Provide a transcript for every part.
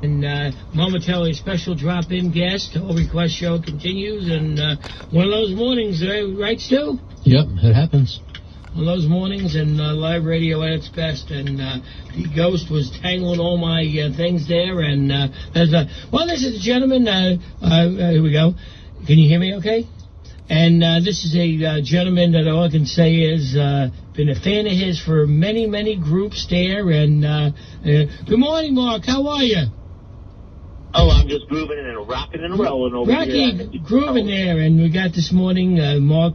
And momentarily, special drop-in guest. All Request Show continues, and one of those mornings, right, Stu? Yep, it happens. One of those mornings, and live radio at its best, and the ghost was tangling all my things there, and well, this is a gentleman, here we go. Can you hear me okay? And this is a gentleman that all I can say is been a fan of his for many, many groups there, and good morning, Mark, how are you? Oh, I'm just grooving and rocking and rolling over here. Rocky grooving there, and we got this morning Mark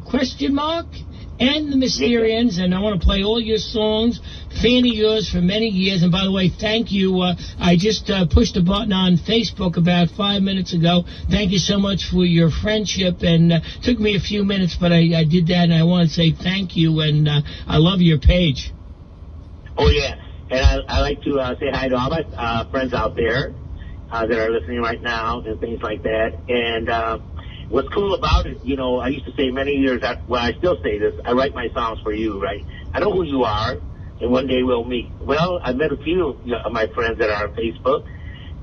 and the Mysterians, and I want to play all your songs. Fan of yours for many years, and by the way, thank you. I just pushed a button on Facebook about 5 minutes ago. Thank you so much for your friendship, and it took me a few minutes, but I did that, and I want to say thank you, and I love your page. Oh, yeah, and I like to say hi to all my friends out there that are listening right now and things like that. And what's cool about it, you know, I used to say many years, well, I still say this, I write my songs for you, right? I know who you are, and one day we'll meet. Well, I met a few of my friends that are on Facebook,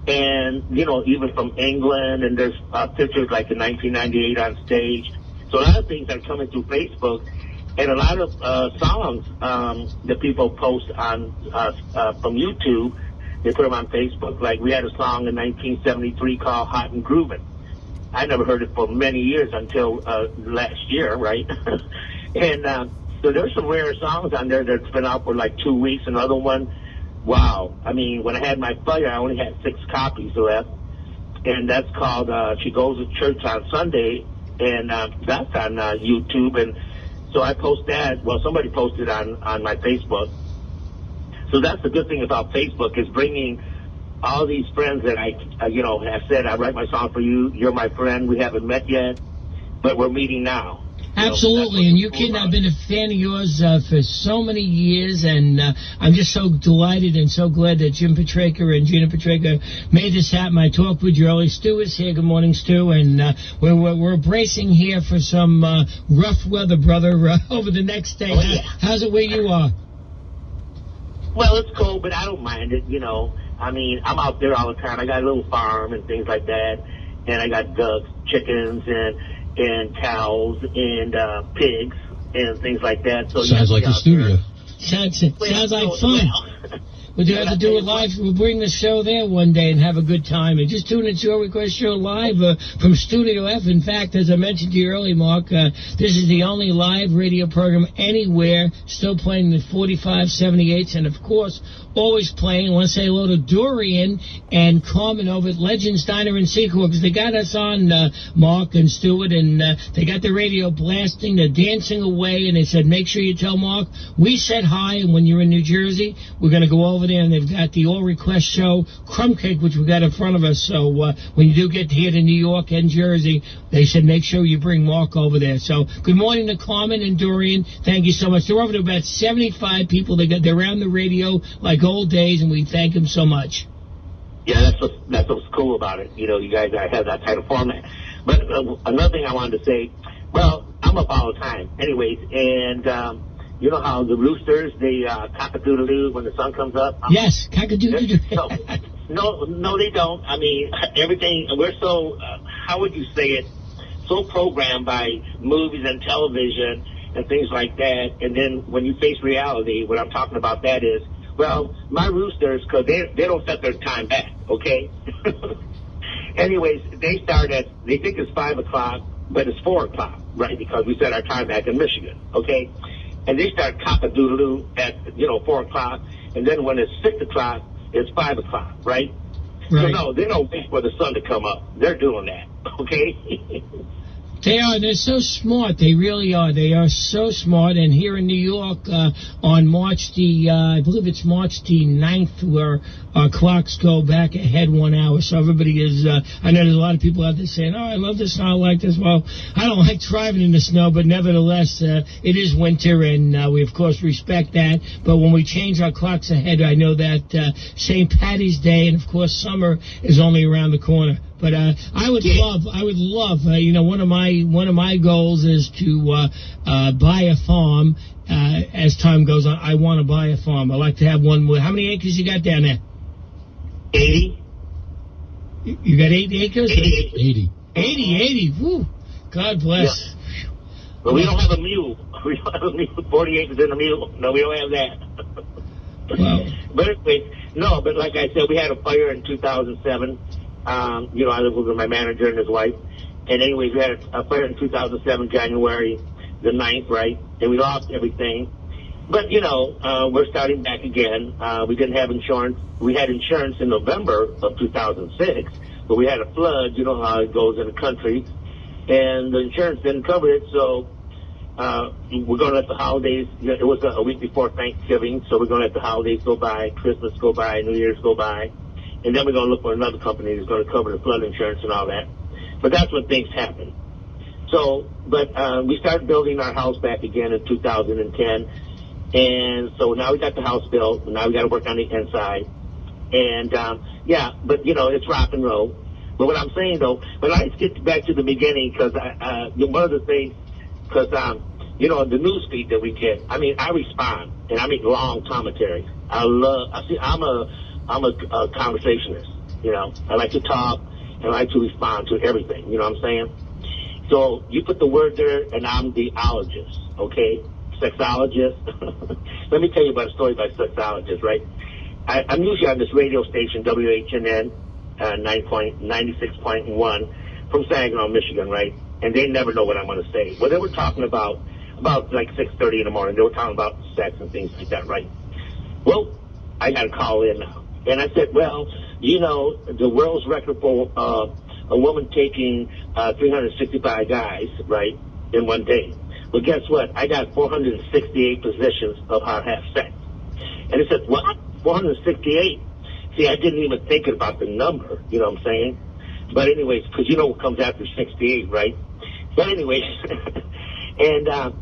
and, you know, even from England, and there's pictures like in 1998 on stage. So a lot of things are coming through Facebook, and a lot of songs that people post on from YouTube, they put them on Facebook. Like we had a song in 1973 called Hot and Groovin'. I never heard it for many years until last year, right? And so there's some rare songs on there that's been out for like 2 weeks. Another one, wow. I mean, when I had my fire, I only had 6 copies left. And that's called She Goes to Church on Sunday. And that's on YouTube. And so I post that. Well, somebody posted on my Facebook. So that's the good thing about Facebook, is bringing all these friends that I have said, I write my song for you, you're my friend, we haven't met yet, but we're meeting now. Absolutely, and you kidding, I've been a fan of yours for so many years, and I'm just so delighted and so glad that J.Petrecca and Gina Petrecca made this happen. I talked with you early. Stu is here. Good morning, Stu, and we're bracing here for some rough weather, brother, over the next day. Oh, yeah. How's it where you are? Well, it's cold, but I don't mind it, you know. I mean, I'm out there all the time. I got a little farm and things like that, and I got ducks, chickens, and cows, and pigs, and things like that. So sounds like a studio. Sounds like fun. We'll have to do it live. We'll bring the show there one day and have a good time. And just tune into Your Request Show live from Studio F. In fact, as I mentioned to you earlier, Mark, this is the only live radio program anywhere still playing the 4578s. And, of course, always playing. I want to say hello to Dorian and Carmen over at Legends Diner in Secor, because they got us on, Mark and Stuart, and they got the radio blasting. They're dancing away, and they said, make sure you tell Mark we said hi, and when you're in New Jersey, we're going to go over there, and they've got the All Request Show crumb cake, which we got in front of us. So when you do get here to New York and Jersey, they said make sure you bring Mark over there. So good morning to Carmen and Dorian. Thank you so much. They're over to about 75 people. They're around the radio like old days, and we thank them so much. Yeah, that's what's cool about it. You know, you guys have that kind of format. But another thing I wanted to say, well, I'm up all the time anyways, and you know how the roosters, they cock-a-doodle-doo when the sun comes up? Yes, cock-a-doodle-doo. No, they don't. I mean, everything, we're so, how would you say it, so programmed by movies and television and things like that. And then when you face reality, what I'm talking about that is, well, my roosters, because they don't set their time back, okay? Anyways, they think it's 5 o'clock, but it's 4 o'clock, right? Because we set our time back in Michigan, okay? And they start cock-a-doodle-doo at, 4 o'clock, and then when it's 6 o'clock, it's 5 o'clock, right? So, no, they don't wait for the sun to come up. They're doing that, okay? They are. They're so smart. They really are. They are so smart. And here in New York, on March I believe it's March the 9th, where our clocks go back ahead 1 hour. So everybody is, I know there's a lot of people out there saying, oh, I love the snow, I like this. Well, I don't like driving in the snow, but nevertheless, it is winter, and we, of course, respect that. But when we change our clocks ahead, I know that St. Patty's Day and, of course, summer is only around the corner. But I would love, one of my goals is to buy a farm as time goes on. I want to buy a farm. I like to have one with, how many acres you got down there? 80. You got 8 acres? 80. 80. Woo. God bless. Yeah. But we don't have a mule. We don't have a mule. 40 acres in a mule. No, we don't have that. Wow. But anyway, no, but like I said, we had a fire in 2007. I lived with my manager and his wife. And anyways, we had a fire in 2007, January the 9th, right? And we lost everything. But, we're starting back again. We didn't have insurance. We had insurance in November of 2006, but we had a flood. You know how it goes in the country. And the insurance didn't cover it, so we're going to let the holidays, it was a week before Thanksgiving, so we're going to let the holidays go by, Christmas go by, New Year's go by, and then we're going to look for another company that's going to cover the flood insurance and all that. But that's when things happen. So, but we started building our house back again in 2010, and so now we got the house built, and now we got to work on the inside. And, but, it's rock and roll. But what I'm saying, though, but let's get back to the beginning, because one of the things, because, the news feed that we get, I respond, and I make long commentaries. I'm a conversationist, I like to talk, and I like to respond to everything, you know what I'm saying? So you put the word there, and I'm the ologist, okay? Sexologist. Let me tell you about a story about sexologist, right? I'm usually on this radio station, WHNN, 96.1 from Saginaw, Michigan, right? And they never know what I'm going to say. Well, they were talking about like 6:30 in the morning. They were talking about sex and things like that, right? Well, I got to call in now. And I said, well, the world's record for a woman taking 365 guys, right, in one day. Well, guess what? I got 468 positions of how to have sex. And they said, what? 468? See, I didn't even think about the number, you know what I'm saying? But anyways, because what comes after 68, right? But anyways, and I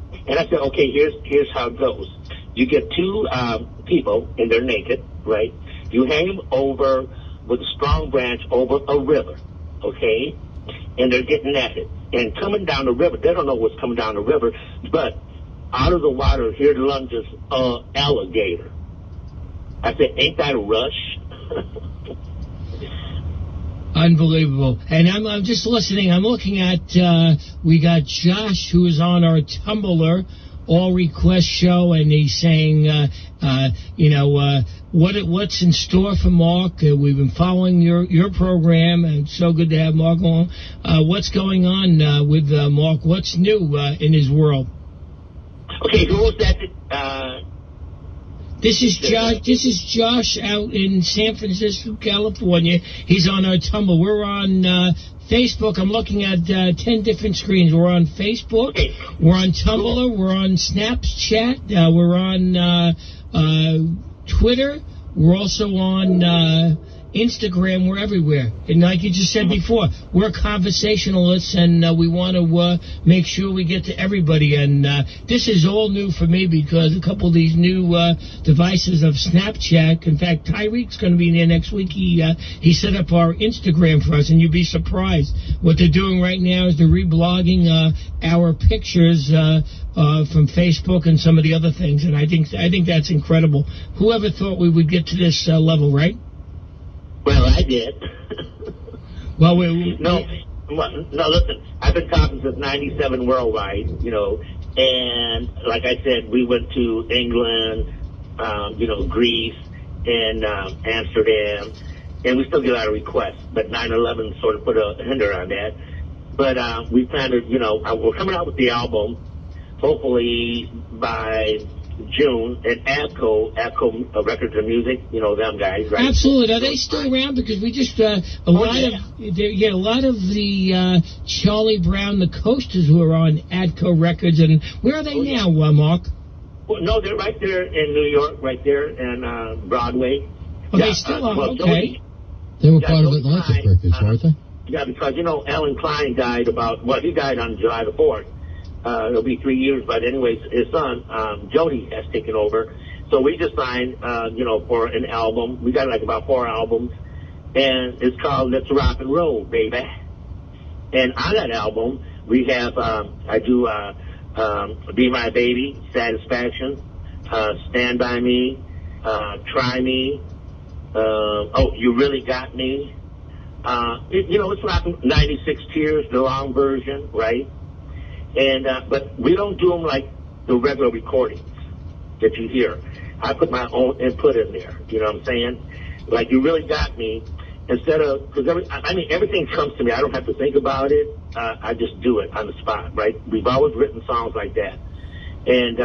said, okay, here's how it goes. You get two people, and they're naked, right? You hang them over with a strong branch over a river, okay? And they're getting at it. And coming down the river, they don't know what's coming down the river, but out of the water, here lunges an alligator. I said, ain't that a rush? Unbelievable. And I'm just listening. I'm looking at, we got Josh, who is on our Tumblr, all request show, and he's saying, what's in store for Mark. We've been following your program, and it's so good to have Mark on. What's going on with Mark? What's new in his world? Okay, who was that? This is Josh out in San Francisco, California. He's on our Tumblr. We're on Facebook. I'm looking at 10 different screens. We're on Facebook. Okay. We're on Tumblr. We're on Snapchat. We're on Twitter. We're also on Instagram. We're everywhere. And like you just said before, we're conversationalists, and we want to make sure we get to everybody. And this is all new for me, because a couple of these new devices of Snapchat. In fact, Tyreek's going to be in there next week. He set up our Instagram for us, and you'd be surprised. What they're doing right now is they're reblogging our pictures from Facebook and some of the other things, and I think that's incredible. Whoever thought we would get to this level, right? Well, I did. Well, no, listen, I've been talking since 97 worldwide, and like I said, we went to England, Greece, and Amsterdam, and we still get a lot of requests, but 9/11 sort of put a hinder on that. But we plan to, we're coming out with the album, hopefully by June, at ABCO Records and Music, them guys, right? Absolutely. Are they still around? Because we just a lot of the Charlie Brown, the Coasters, who are on ABCO Records, and where are they now, Mark? Well, no, they're right there in New York, right there, and Broadway. Oh, they still are. Okay. They were part of Atlantic Records, weren't they? Yeah, because Alan Klein died he died on July the 4th. It'll be 3 years, but anyways, his son, Jody, has taken over. So we just signed, for an album. We got like about 4 albums, and it's called Let's Rock and Roll, baby. And on that album, we have, I do, Be My Baby, Satisfaction, Stand By Me, Try Me, You Really Got Me, It's like 96 Tears, the long version, right? And but we don't do them like the regular recordings that you hear. I put my own input in there. You know what I'm saying? Like, You Really Got Me. Instead of, because everything comes to me. I don't have to think about it. I just do it on the spot, right? We've always written songs like that. And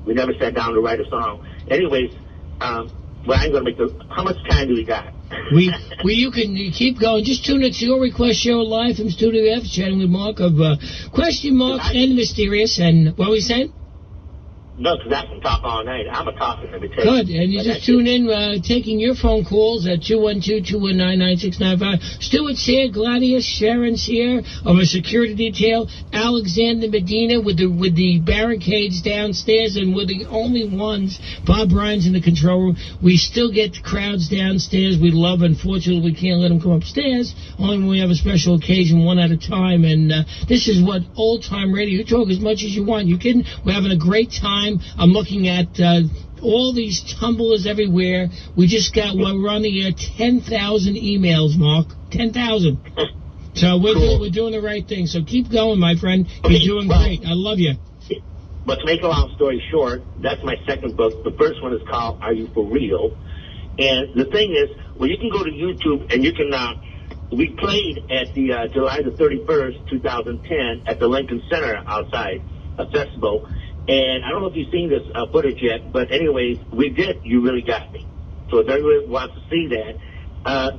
we never sat down to write a song. Anyways, I ain't going to make how much time do we got? You can keep going. Just tune into Your Request Show live from Studio F, chatting with Mark of Question Mark and Mysterious. And what were we saying? No, because I can talk all night. I'm a talker, let me tell you. Good, and you just tune in, taking your phone calls at 212-219-9695. Stuart's here, Gladius, Sharon's here, of a security detail, Alexander Medina with the barricades downstairs, and we're the only ones. Bob Bryan's in the control room. We still get the crowds downstairs. We love, unfortunately, we can't let them come upstairs, only when we have a special occasion, one at a time, and this is what old-time radio, you talk as much as you want. You kidding? We're having a great time. I'm looking at all these tumblers everywhere. We just got, while we're on the air, 10,000 emails, Mark. 10,000. So we're doing the right thing. So keep going, my friend. You're doing great. I love you. But to make a long story short, that's my second book. The first one is called Are You For Real? And the thing is, well, you can go to YouTube and you can, we played at the July the 31st, 2010 at the Lincoln Center outside a festival. And I don't know if you've seen this footage yet, but anyways, we did You Really Got Me. So if everyone wants to see that,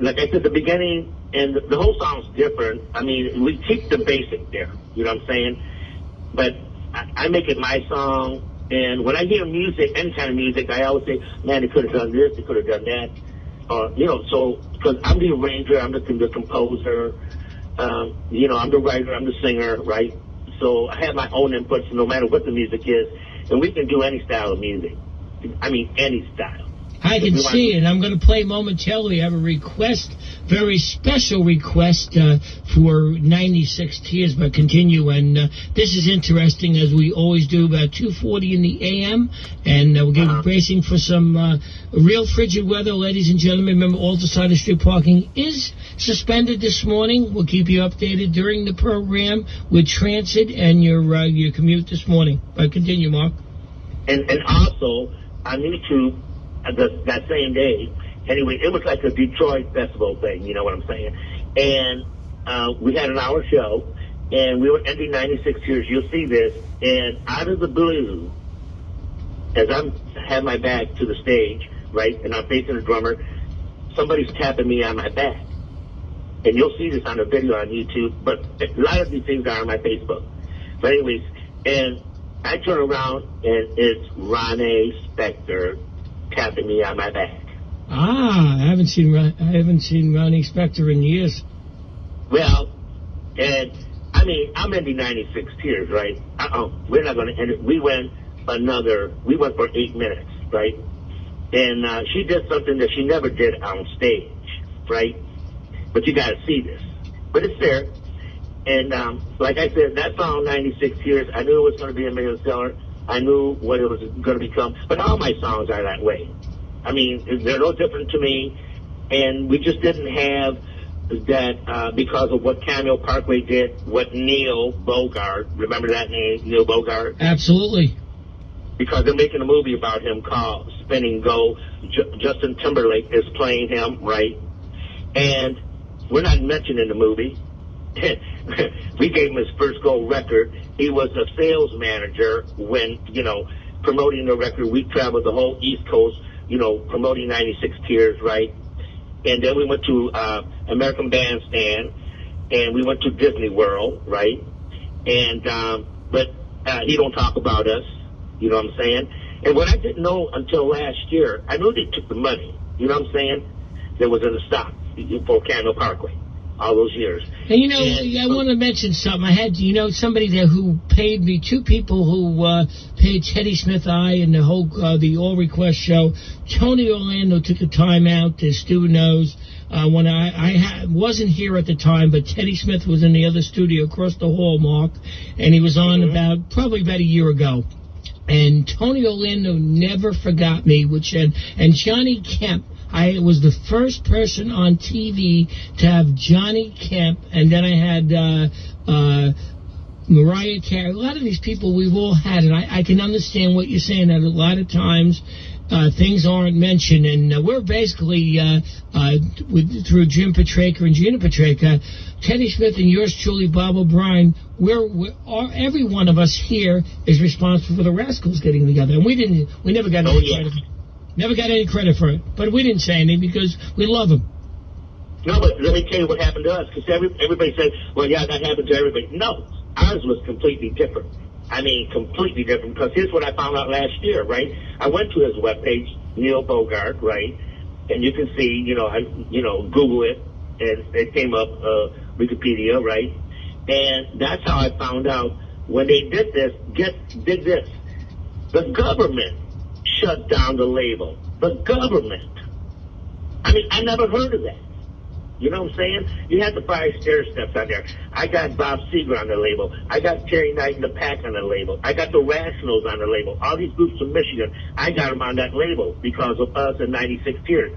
like I said, the beginning and the whole song's different. I mean, we keep the basic there, you know what I'm saying? But I make it my song, and when I hear music, any kind of music, I always say, man, they could have done this, they could have done that. So, because I'm the arranger, I'm the composer, I'm the writer, I'm the singer, right? So I have my own inputs no matter what the music is, and we can do any style of music. I mean, any style. I can see it. I'm going to play momentarily. I have a request, very special request for 96 Tears, but continue. And this is interesting, as we always do, about 2:40 in the a.m., and we're getting bracing for some real frigid weather, ladies and gentlemen. Remember, all the side of street parking is suspended this morning. We'll keep you updated during the program with transit and your commute this morning. But continue, Mark. And also, on YouTube, that same day, anyway, it was like a Detroit festival thing, you know what I'm saying? And we had an hour show, and we were ending 96 Tears. You'll see this. And out of the blue, as I have my back to the stage, right, and I'm facing the drummer, somebody's tapping me on my back. And you'll see this on the video on YouTube, but a lot of these things are on my Facebook. But anyways, and I turn around, and it's Ronnie Spector tapping me on my back. I haven't seen Ronnie Spector in years. Well, and I mean, I'm ending 96 Tears, right? We're not going to end it. We went for 8 minutes, right? And she did something that she never did on stage, right? But you got to see this. But it's there. And like I said, that song, 96 Tears, I knew it was going to be a million seller. I knew what it was going to become. But all my songs are that way. I mean, they're no different to me. And we just didn't have that because of what Cameo Parkway did, what Neil Bogart, remember that name, Neil Bogart? Absolutely. Because they're making a movie about him called Spinning Gold. Justin Timberlake is playing him, right? And we're not mentioned in the movie. We gave him his first gold record. He was a sales manager when, promoting the record. We traveled the whole East Coast, promoting 96 Tears, right? And then we went to American Bandstand, and we went to Disney World, right? And but he don't talk about us, you know what I'm saying? And what I didn't know until last year, I knew they took the money, you know what I'm saying? That was in the stock for Cameo Parkway. All those years. And I want to mention something. I had, somebody there who paid me, two people who paid Teddy Smith and the whole, the All Request show. Tony Orlando took the time out, as Stu knows, when I wasn't here at the time, but Teddy Smith was in the other studio across the hall, Mark, and he was on probably about a year ago. And Tony Orlando never forgot me, and Johnny Kemp, I was the first person on TV to have Johnny Kemp, and then I had Mariah Carey. A lot of these people we've all had, and I can understand what you're saying, that a lot of times things aren't mentioned, and we're basically, through Jim Petrecca and Gina Petrecca, Teddy Smith and yours truly, Bob O'Brien, every one of us here is responsible for the Rascals getting together, and we never got any credit. Never got any credit for it, but we didn't say anything because we love them. No, but let me tell you what happened to us, because everybody said, well, yeah, that happened to everybody. No, ours was completely different. I mean, completely different, because here's what I found out last year, right? I went to his webpage, Neil Bogart, right? And you can see, Google it, and it came up, Wikipedia, right? And that's how I found out when they did this, did this. The government shut down the label. The government. I mean, I never heard of that. You know what I'm saying? You had to buy stair steps on there. I got Bob Seger on the label. I got Terry Knight and the Pack on the label. I got the Rationals on the label. All these groups from Michigan, I got them on that label because of us and 96 Tears.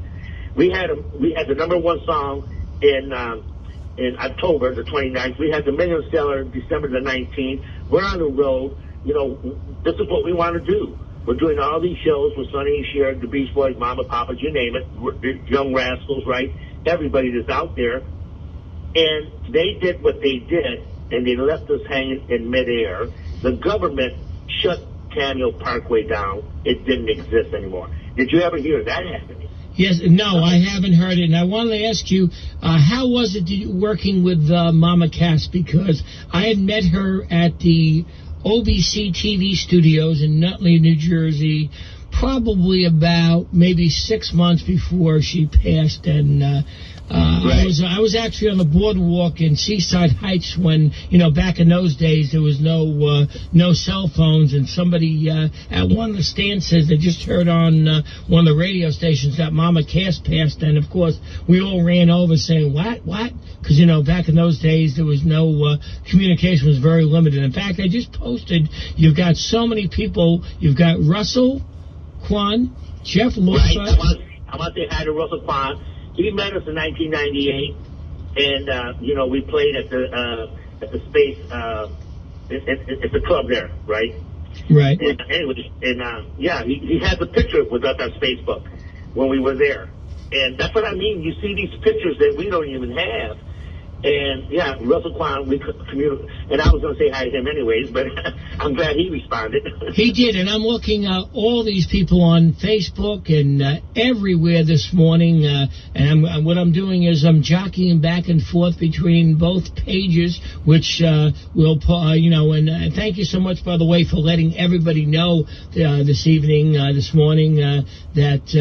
We had the number one song in October the 29th. We had the million seller December the 19th. We're on the road. This is what we want to do. We're doing all these shows with Sonny and Cher, the Beach Boys, Mama, Papa, you name it, Young Rascals, right? Everybody that's out there. And they did what they did, and they left us hanging in midair. The government shut Cameo Parkway down. It didn't exist anymore. Did you ever hear that happening? Yes, no, I haven't heard it. And I wanted to ask you, how was it working with Mama Cass? Because I had met her at the OBC TV studios in Nutley, New Jersey, probably about maybe 6 months before she passed, and right. I was actually on the boardwalk in Seaside Heights when, back in those days there was no cell phones, and somebody at one of the stands says they just heard on one of the radio stations that Mama Cass passed, and of course we all ran over saying, what? Because, back in those days there was no communication was very limited. In fact, I just posted, you've got so many people, you've got Russell Kwan, Jeff Lawson. Right. I want to say hi to Russell Kwan. He met us in 1998, and we played at the Space. It's a club there, right? Right. And anyway, he has a picture with us on Facebook when we were there, and that's what I mean. You see these pictures that we don't even have. And, Russell Kwan, and I was going to say hi to him anyways, but I'm glad he responded. He did, and I'm looking at all these people on Facebook and everywhere this morning, and what I'm doing is I'm jockeying back and forth between both pages, which will, and thank you so much, by the way, for letting everybody know this evening, this morning, that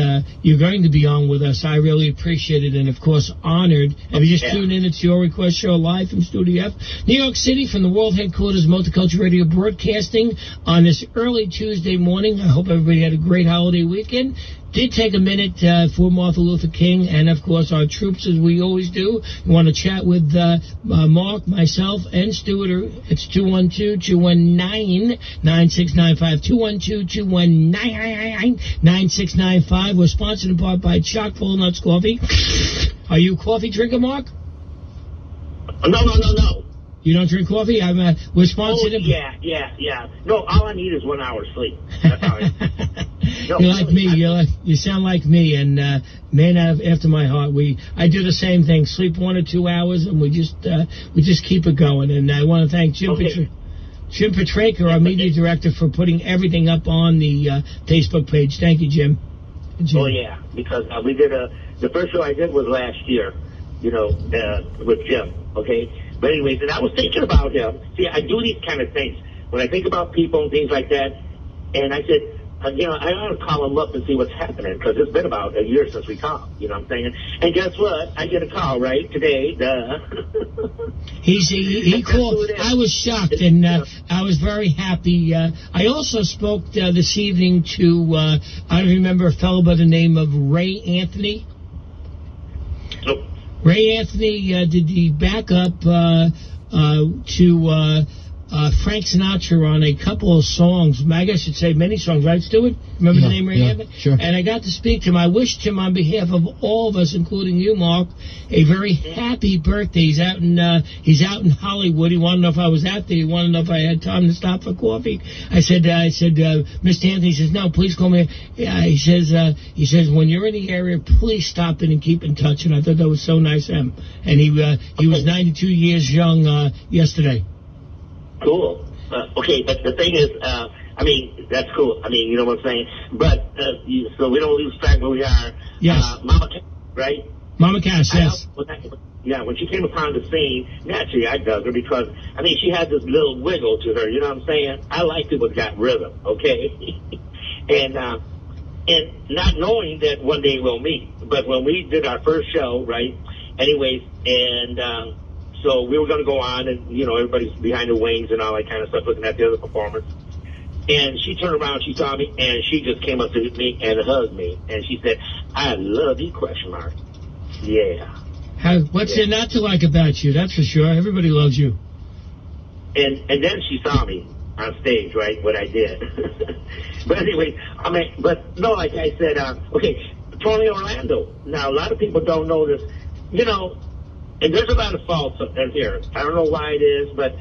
you're going to be on with us. I really appreciate it, and, of course, honored. Have you just tuned in? It's your request show live from Studio F, New York City, from the world headquarters of Multicultural Radio, broadcasting on this early Tuesday morning. I hope everybody had a great holiday weekend. Did take a minute for Martin Luther King and, of course, our troops, as we always do. You want to chat with Mark, myself, and Stuart. It's 212-219-9695. 212-219-9695. We're sponsored in part by Chock Full Nuts Coffee. Are you a coffee drinker, Mark? No. You don't drink coffee? We're sponsored. Yeah. No, all I need is 1 hour sleep. That's all You're like me. You sound like me, and man after my heart. I do the same thing. Sleep 1 or 2 hours, and we just keep it going. And I want to thank Jim Petrecca, our media director, for putting everything up on the Facebook page. Thank you, Jim. Oh yeah, because we did the first show I did was last year. With Jim. Okay. But anyways, and I was thinking about him. See, I do these kind of things when I think about people and things like that. And I said, I ought to call him up and see what's happening, because it's been about a year since we talked. You know what I'm saying? And guess what? I get a call right today. He called. I was shocked, and I was very happy. I also spoke this evening to I don't remember, a fellow by the name of Ray Anthony. Ray Anthony did the backup to Frank Sinatra on a couple of songs. I guess you'd say many songs, right, Stuart? Remember the name right here? Sure. And I got to speak to him. I wished him, on behalf of all of us, including you, Mark, a very happy birthday. He's out in Hollywood. He wanted to know if I was out there. He wanted to know if I had time to stop for coffee. I said, Mr. Anthony says, no, please call me. He says, when you're in the area, please stop in and keep in touch. And I thought that was so nice of him. And he was 92 years young yesterday. Cool. Okay, but the thing is, that's cool. You know what I'm saying? But, so we don't lose track where we are. Yes. Mama Cass, right? Mama Cass, yes. When she came upon the scene, naturally I dug her because, she had this little wiggle to her, you know what I'm saying? I like people that got rhythm, okay? and not knowing that one day we'll meet. But when we did our first show, right, anyways, and, so we were going to go on, and, everybody's behind the wings and all that kind of stuff, looking at the other performers. And she turned around, she saw me, and she just came up to me and hugged me. And she said, I love you, ? Yeah. What's there not to like about you? That's for sure. Everybody loves you. And then she saw me on stage, right, what I did. But anyway, like I said, Tony Orlando. Now, a lot of people don't know this. And there's a lot of faults in here. I don't know why it is, but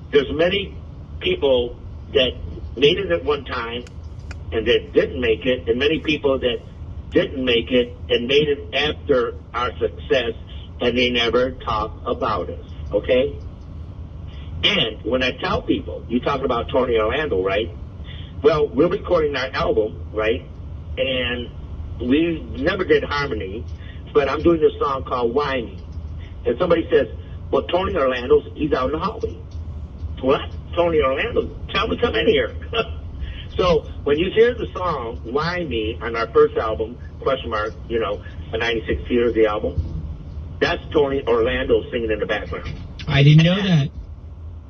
there's many people that made it at one time and that didn't make it, and many people that didn't make it and made it after our success, and they never talk about us, okay? And when I tell people, you talking about Tony Orlando, right? Well, we're recording our album, right? And we never did harmony, but I'm doing this song called Why Me? And somebody says, well, Tony Orlando's, he's out in the hallway. What? Tony Orlando? Tell me, come in here. So when you hear the song, Why Me, on our first album, a 96 Theater, the album, that's Tony Orlando singing in the background. I didn't know that.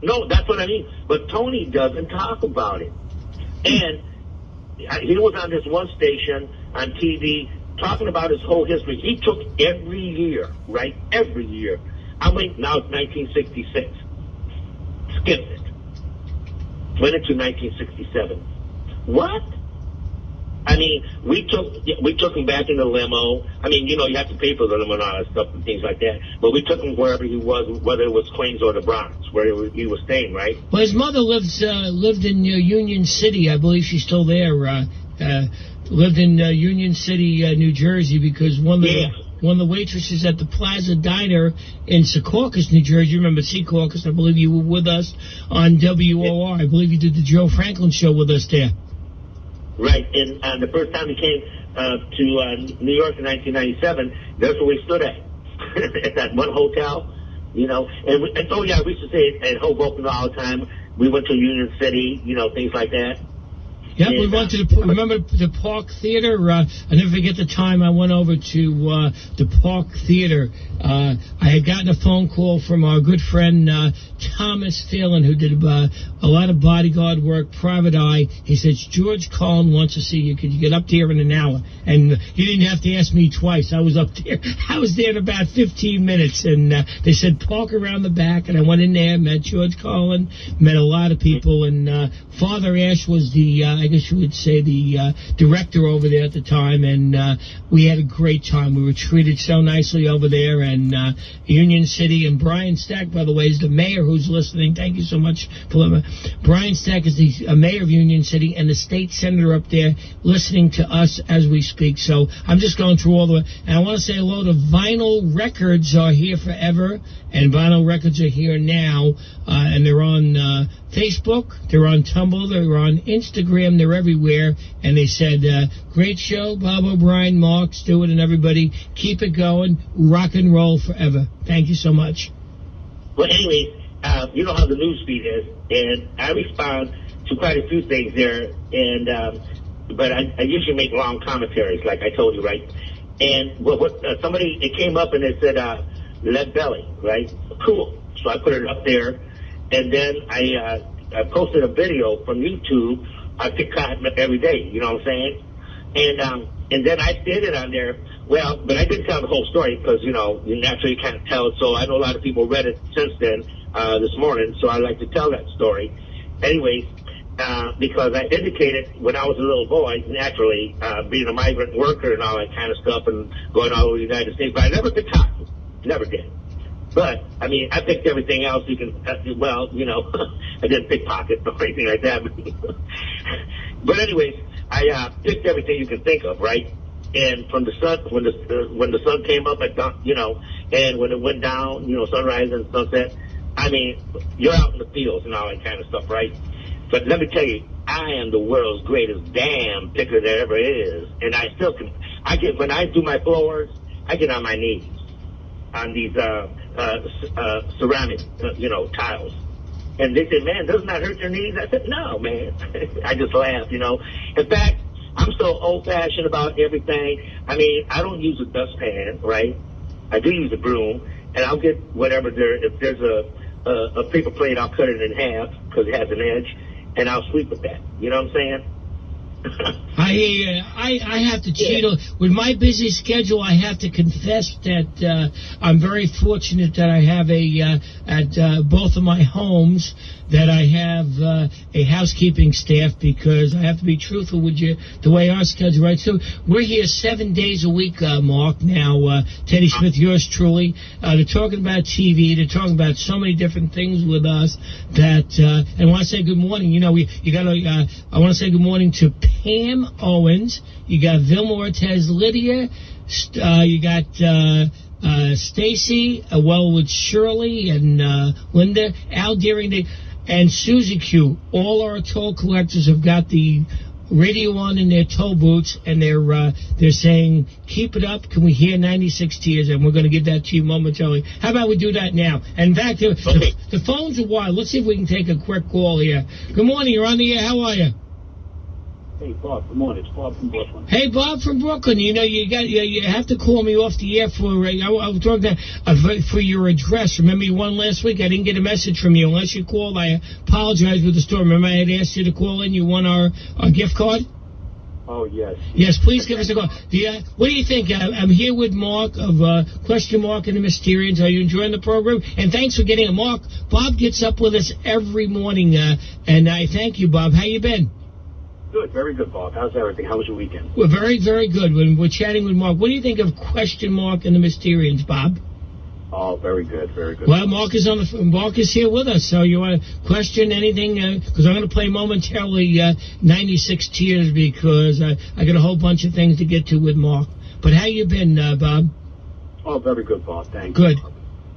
No, that's what I mean. But Tony doesn't talk about it. And he was on this one station on TV talking about his whole history. He took every year, right? Every year. Now it's 1966. Skipped it. Went into 1967. What? We took him back in the limo. You have to pay for the limo and all that stuff and things like that. But we took him wherever he was, whether it was Queens or the Bronx, where he was staying, right? Well, his mother lived in Union City. I believe she's still there. Lived in Union City, New Jersey, because one of the waitresses at the Plaza Diner in Secaucus, New Jersey. Remember Secaucus? I believe you were with us on WOR. I believe you did the Joe Franklin show with us there. Right, and the first time he came to New York in 1997, that's where we stood at that one hotel, And we used to say at Hoboken all the time. We went to Union City, things like that. Yeah, we went to remember the Park Theater? I never forget the time I went over to the Park Theater. I had gotten a phone call from our good friend Thomas Phelan, who did a lot of bodyguard work, Private Eye. He said, George Carlin wants to see you. Could you get up there in an hour? And you didn't have to ask me twice. I was up there. I was there in about 15 minutes. And they said, park around the back. And I went in there, met George Carlin, met a lot of people. And Father Ash was I guess you would say the director over there at the time, and we had a great time. We were treated so nicely over there, and Union City. And Brian Stack, by the way, is the mayor who's listening. Thank you so much, Paloma. Brian Stack is the mayor of Union City and the state senator up there listening to us as we speak. So I'm just going through all the way. And I want to say hello to Vinyl Records are here forever, and Vinyl Records are here now, and they're on Facebook, they're on Tumblr, they're on Instagram, they're everywhere, and they said, great show, Bob O'Brien, Mark, Stewart, and everybody. Keep it going, rock and roll forever. Thank you so much. Well, anyway, you know how the news feed is, and I respond to quite a few things there, and but I usually make long commentaries, like I told you, right? And somebody, it came up and it said, Lead Belly, right? Cool. So I put it up there, and then I posted a video from YouTube. I pick cotton every day, you know what I'm saying? And then I stated on there, Well, but I didn't tell the whole story because, you naturally can't tell it. So I know a lot of people read it since then, this morning. So I like to tell that story. Anyways, because I indicated when I was a little boy, naturally, being a migrant worker and all that kind of stuff and going all over the United States, but I never picked cotton. Never did. But, I mean, I picked everything else you can, I didn't pickpocket or anything like that. But anyways, I picked everything you can think of, right? And from the sun, when the sun came up at dawn, and when it went down, sunrise and sunset, I mean, you're out in the fields and all that kind of stuff, right? But let me tell you, I am the world's greatest damn picker there ever is. And I still can, when I do my floors, I get on my knees on these, ceramic, tiles. And they said, man, doesn't that hurt your knees? I said, no, man. I just laughed, In fact, I'm so old-fashioned about everything. I mean, I don't use a dustpan, right? I do use a broom, and I'll get whatever if there's a paper plate, I'll cut it in half because it has an edge, and I'll sweep with that. You know what I'm saying? I hear you. I have to cheat. With my busy schedule, I have to confess that I'm very fortunate that I have at both of my homes that I have a housekeeping staff, because I have to be truthful with you, the way our schedule, right? So we're here 7 days a week, Mark, now, Teddy Smith, yours truly. They're talking about TV. They're talking about so many different things with us that, and I want to say good morning. I want to say good morning to Pam Owens. You got Vilma Ortez, Lydia. You got Stacy, with Shirley and Linda, Al Deering, and Susie Q. All our toll collectors have got the radio on in their toll booths, and they're saying, keep it up. Can we hear 96 Tears? And we're going to give that to you momentarily. How about we do that now? And back to the phones are wild. Let's see if we can take a quick call here. Good morning. You're on the air. How are you? Hey, Bob. Good morning. It's Bob from Brooklyn. Hey, Bob from Brooklyn. You have to call me off the air for for your address. Remember you won last week? I didn't get a message from you. Unless you called, I apologize with the story. Remember I had asked you to call in? You won our gift card? Oh, yes. Yes, please give us a call. What do you think? I'm here with Mark of Question Mark and the Mysterians. Are you enjoying the program? And thanks for getting it. Mark, Bob gets up with us every morning, and I thank you, Bob. How you been? Good, very good, Bob. How's everything? How was your weekend? We're very, very good. When we're chatting with Mark, what do you think of Question Mark and the Mysterians, Bob? Oh, very good, very good. Well, Mark is here with us, so you want to question anything? Because I'm going to play momentarily 96 Tears, because I got a whole bunch of things to get to with Mark. But how you been, Bob? Oh, very good, Bob. Thank you. Good. Bob.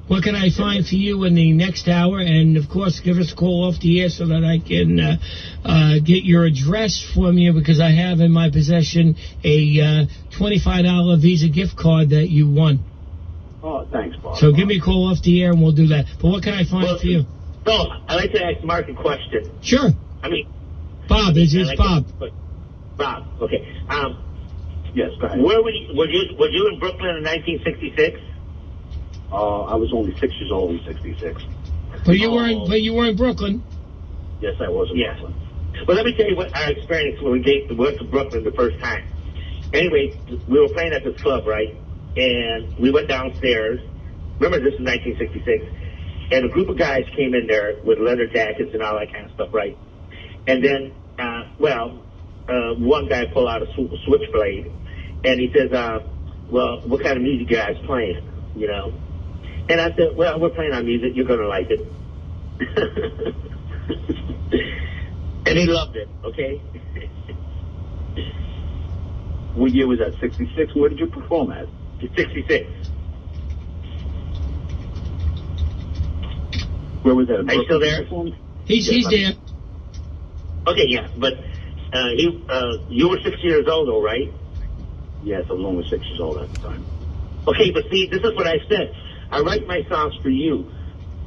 What can I find for you in the next hour? And, of course, give us a call off the air so that I can get your address from you, because I have in my possession a $25 Visa gift card that you won. Oh, thanks, Bob. So give me a call off the air and we'll do that. But what can I find for you? So, I'd like to ask Mark a question. Sure. Bob, it's Bob. Bob, okay. Yes, go ahead. Were you in Brooklyn in 1966? I was only 6 years old in 66. But you were in Brooklyn. Yes, I was in Brooklyn. Well, let me tell you what our experience when we went to Brooklyn the first time. Anyway, we were playing at this club, right? And we went downstairs. Remember, this is 1966. And a group of guys came in there with leather jackets and all that kind of stuff, right? And then, one guy pulled out a switchblade. And he says, well, what kind of music you guys playing, And I said, well, we're playing our music. You're going to like it. And he loved it, okay? What year was that, 66? Where did you perform at? 66. Where was that? Are you still there? He's there. Okay, yeah, but you were 6 years old, though, right? Yes, I was only 6 years old at the time. Okay, but see, this is what I said. I write my songs for you,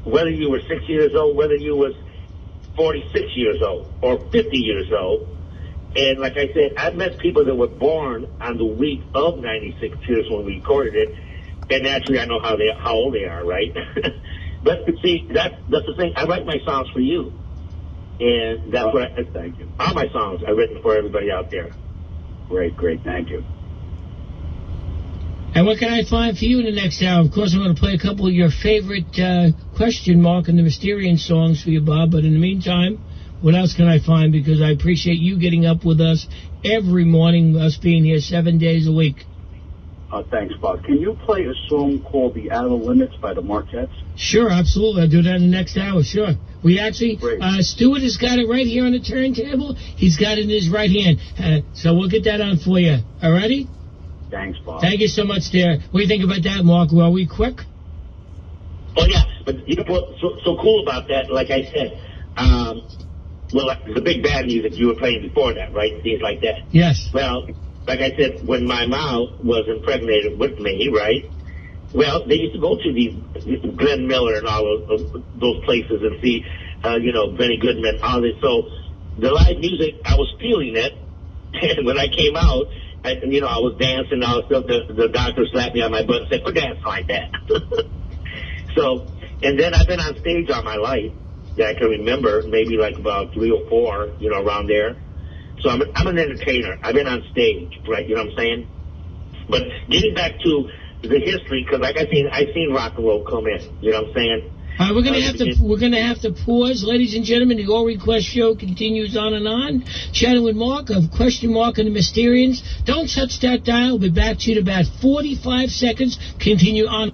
whether you were 6 years old, whether you was 46 years old or 50 years old. And like I said, I've met people that were born on the week of 96 Tears when we recorded it. And naturally, I know how old they are, right? But see, that's the thing. I write my songs for you. And that's what thank you. All my songs are written for everybody out there. Great, thank you. And what can I find for you in the next hour? Of course, I'm going to play a couple of your favorite question mark and the Mysterians songs for you, Bob. But in the meantime, what else can I find? Because I appreciate you getting up with us every morning, us being here 7 days a week. Thanks, Bob. Can you play a song called The Outer Limits by the Marquettes? Sure, absolutely. I'll do that in the next hour, sure. We actually, Great. Stuart has got it right here on the turntable. He's got it in his right hand. So we'll get that on for you. All righty? Thanks, Bob. Thank you so much, dear. What do you think about that, Mark? Well, are we quick? Oh, yeah. But you know what's so cool about that, like I said, well, the big bad music you were playing before that, right? Things like that. Yes. Well, like I said, when my mom was impregnated with me, right? Well, they used to go to these Glenn Miller and all of those places and see, Benny Goodman, all this. So the live music, I was feeling it. And when I came out, I was dancing and all this stuff. The doctor slapped me on my butt and said, "Quit dancing like that." So, and then I've been on stage all my life that I can remember, maybe like about 3 or 4, around there. So I'm an entertainer. I've been on stage, right? You know what I'm saying? But getting back to the history, because like I seen rock and roll come in. You know what I'm saying? All right, we're gonna have to pause, ladies and gentlemen. The All Request Show continues on. Chatting with Mark of Question Mark and the Mysterians. Don't touch that dial. We'll be back to you in about 45 seconds. Continue on.